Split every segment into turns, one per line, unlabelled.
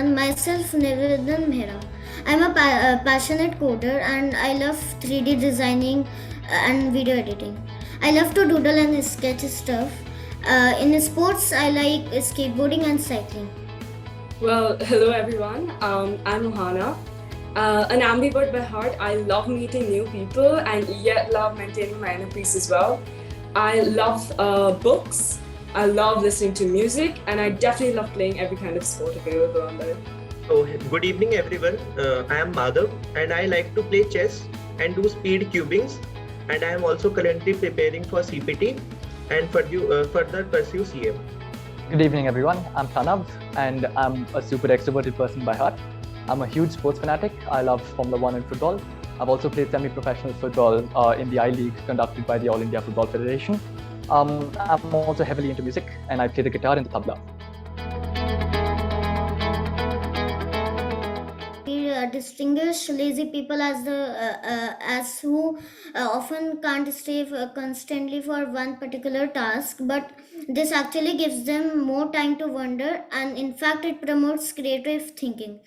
everyone. Myself, Nivedan Mehra. I'm a passionate coder and I love 3D designing and video editing. I love to doodle and sketch stuff. In sports, I like skateboarding and cycling.
Well, hello everyone. I'm Mohana. An ambivert by heart, I love meeting new people and yet love maintaining my inner peace as well. I love books, I love listening to music, and I definitely love playing every kind of sport available on there.
So, good evening, everyone. I am Madhav, and I like to play chess and do speed cubings. And I am also currently preparing for CPT and further pursue CM.
Good evening, everyone. I'm Pranav, and I'm a super extroverted person by heart. I'm a huge sports fanatic. I love Formula 1 and football. I've also played semi-professional football in the I-League conducted by the All India Football Federation. I'm also heavily into music, and I play the guitar and the tabla.
We distinguish lazy people as who often can't stay constantly for one particular task, but this actually gives them more time to wonder, and in fact it promotes creative thinking.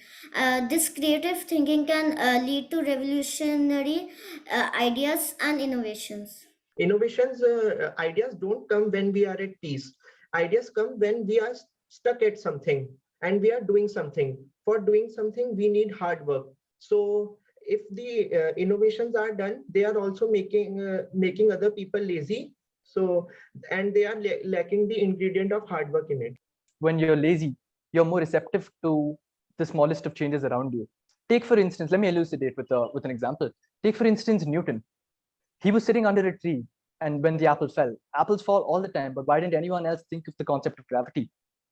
This creative thinking can lead to revolutionary ideas and innovations.
Innovations, ideas don't come when we are at peace. Ideas come when we are stuck at something and we are doing something. For doing something, we need hard work. So, if the innovations are done, they are also making other people lazy. So, and they are lacking the ingredient of hard work in it.
When you're lazy, you're more receptive to the smallest of changes around you. Take, for instance, let me elucidate with an example. Take, for instance, Newton. He was sitting under a tree, and when the apple fell, apples fall all the time, but why didn't anyone else think of the concept of gravity?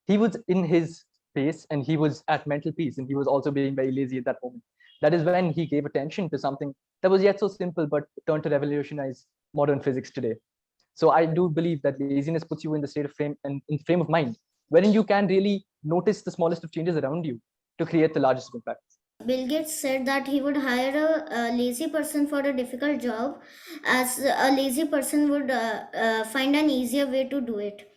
He was in his space and he was at mental peace, and he was also being very lazy at that moment. That is when he gave attention to something that was yet so simple but turned to revolutionize modern physics today. So I do believe that laziness puts you in the state of frame and in frame of mind wherein you can really notice the smallest of changes around you to create the largest impact.
Bill Gates said that he would hire a lazy person for a difficult job, as a lazy person would find an easier way to do it.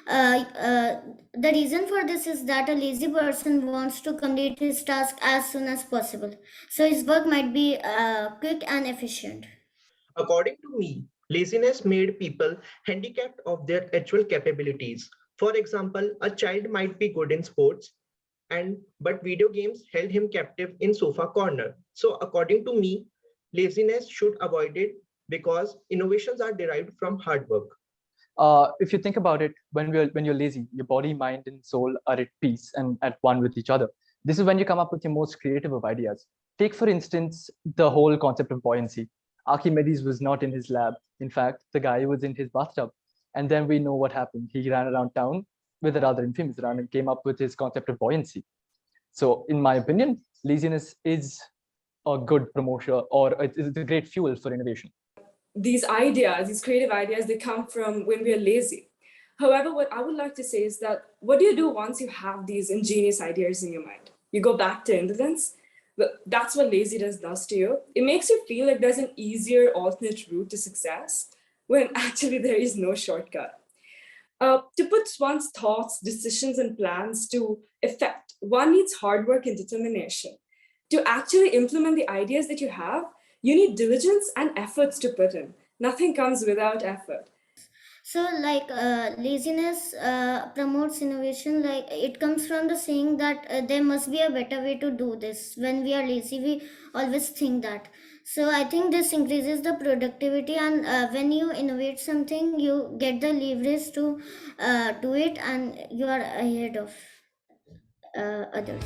The reason for this is that a lazy person wants to complete his task as soon as possible, so his work might be quick and efficient.
According to me, laziness made people handicapped of their actual capabilities. For example, a child might be good in sports, but video games held him captive in sofa corner. So according to me, laziness should avoid it because innovations are derived from hard work.
If you think about it, when you're lazy, your body, mind, and soul are at peace and at one with each other. This is when you come up with your most creative of ideas. Take, for instance, the whole concept of buoyancy. Archimedes was not in his lab. In fact, the guy was in his bathtub. And then we know what happened. He ran around town with a rather infamous run and came up with his concept of buoyancy. So, in my opinion, laziness is a good promoter, or it's a great fuel for innovation.
These ideas, these creative ideas, they come from when we are lazy. However, what I would like to say is that what do you do once you have these ingenious ideas in your mind? You go back to indolence. Well, that's what laziness does to you. It makes you feel like there's an easier alternate route to success when actually there is no shortcut. To put one's thoughts, decisions, and plans to effect, one needs hard work and determination. To actually implement the ideas that you have, you need diligence and efforts to put in. Nothing comes without effort.
So, laziness promotes innovation. Like, it comes from the saying that there must be a better way to do this. When we are lazy, we always think that. So, I think this increases the productivity, and when you innovate something, you get the leverage to do it, and you are ahead of others.